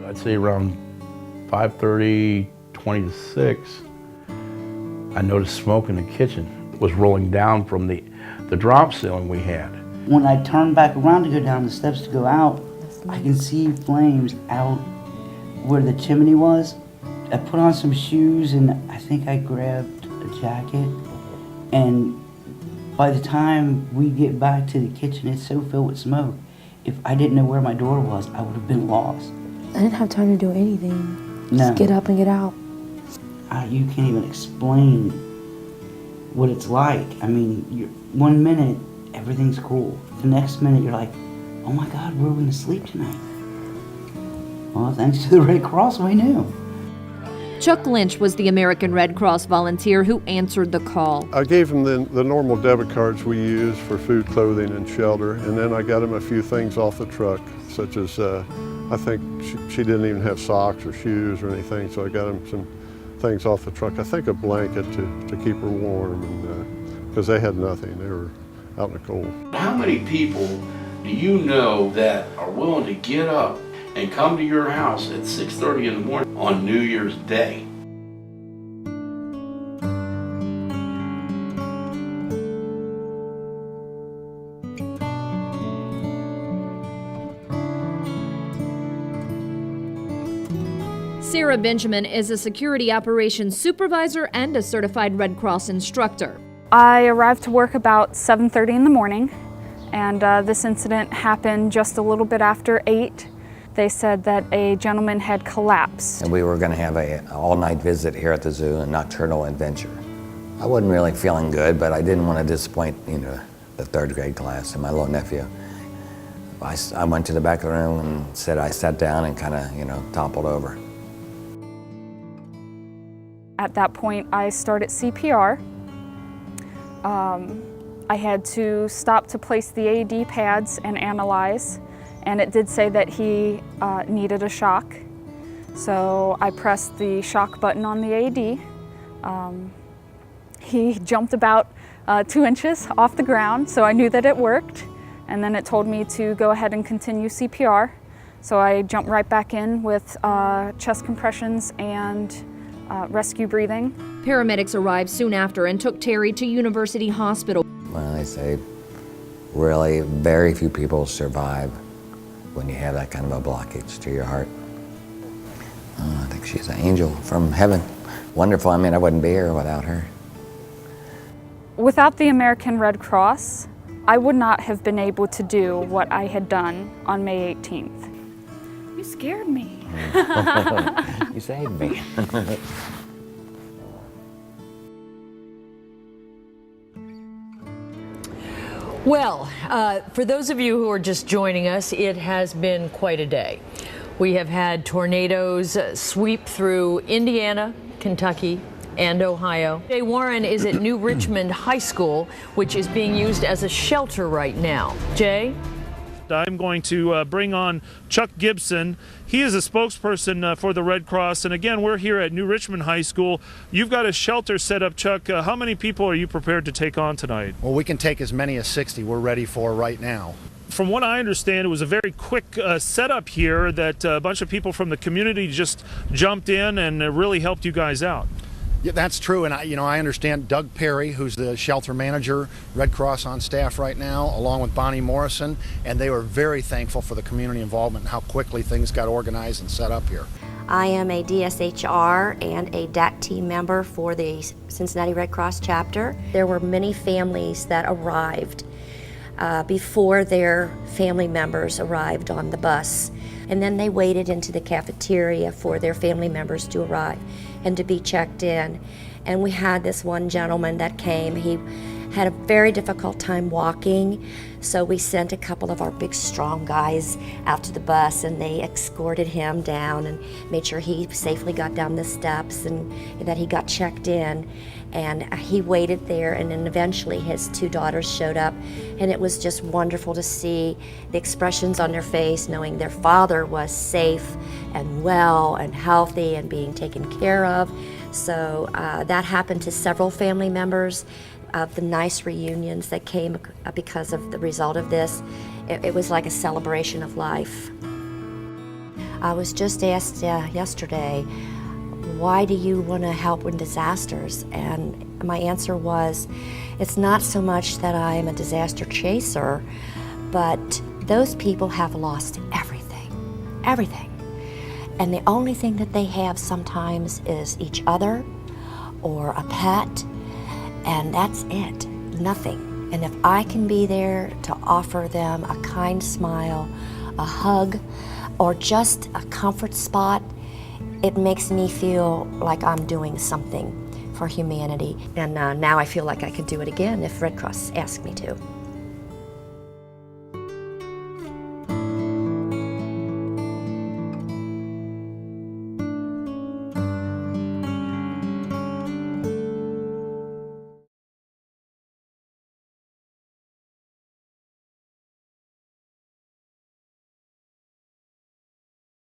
I'd say around 5:30, 20 to 6, I noticed smoke in the kitchen. It was rolling down from the drop ceiling we had. When I turned back around to go down the steps to go out, I can see flames out where the chimney was. I put on some shoes and I think I grabbed a jacket. And by the time we get back to the kitchen, it's so filled with smoke. If I didn't know where my door was, I would have been lost. I didn't have time to do anything. No. Just get up and get out. You can't even explain what it's like. I mean, 1 minute, everything's cool. The next minute, you're like, oh my God, where are we going to sleep tonight? Well, thanks to the Red Cross, we knew. Chuck Lynch was the American Red Cross volunteer who answered the call. I gave him the normal debit cards we use for food, clothing, and shelter, and then I got him a few things off the truck, such as, I think she didn't even have socks or shoes or anything, so I got him some things off the truck. I think a blanket to keep her warm, and because they had nothing. They were out in the cold. How many people do you know that are willing to get up and come to your house at 6:30 in the morning on New Year's Day? Sarah Benjamin is a security operations supervisor and a certified Red Cross instructor. I arrived to work about 7:30 in the morning, and this incident happened just a little bit after 8. They said that a gentleman had collapsed. And we were going to have an all-night visit here at the zoo, a nocturnal adventure. I wasn't really feeling good, but I didn't want to disappoint, the 3rd grade class and my little nephew. I went to the back of the room and I sat down and kind of, toppled over. At that point, I started CPR. I had to stop to place the AED pads and analyze, and it did say that he needed a shock. So I pressed the shock button on the AED. He jumped about 2 inches off the ground, so I knew that it worked. And then it told me to go ahead and continue CPR. So I jumped right back in with chest compressions and rescue breathing. Paramedics arrived soon after and took Terry to University Hospital. Well, they say really very few people survive when you have that kind of a blockage to your heart. I think she's an angel from heaven. Wonderful. I mean, I wouldn't be here without her. Without the American Red Cross, I would not have been able to do what I had done on May 18th. You scared me. You saved me. Well, for those of you who are just joining us, it has been quite a day. We have had tornadoes sweep through Indiana, Kentucky, and Ohio. Jay Warren is at New Richmond High School, which is being used as a shelter right now. Jay? I'm going to bring on Chuck Gibson. He is a spokesperson for the Red Cross. And again, we're here at New Richmond High School. You've got a shelter set up, Chuck. How many people are you prepared to take on tonight? Well, we can take as many as 60 we're ready for right now. From what I understand, it was a very quick setup here that a bunch of people from the community just jumped in and really helped you guys out. Yeah, that's true, and I understand Doug Perry, who's the shelter manager, Red Cross on staff right now, along with Bonnie Morrison, and they were very thankful for the community involvement and how quickly things got organized and set up here. I am a DSHR and a DAC team member for the Cincinnati Red Cross chapter. There were many families that arrived before their family members arrived on the bus, and then they waited into the cafeteria for their family members to arrive and to be checked in. And we had this one gentleman that came. He had a very difficult time walking, so we sent a couple of our big strong guys out to the bus, and they escorted him down and made sure he safely got down the steps and that he got checked in. And he waited there, and then eventually his 2 daughters showed up, and it was just wonderful to see the expressions on their face, knowing their father was safe and well and healthy and being taken care of. So that happened to several family members. The nice reunions that came because of the result of this, it was like a celebration of life. I was just asked yesterday, why do you want to help in disasters? And my answer was, it's not so much that I am a disaster chaser, but those people have lost everything, everything. And the only thing that they have sometimes is each other or a pet, and that's it, nothing. And if I can be there to offer them a kind smile, a hug, or just a comfort spot, it makes me feel like I'm doing something for humanity. And now I feel like I could do it again if Red Cross asked me to.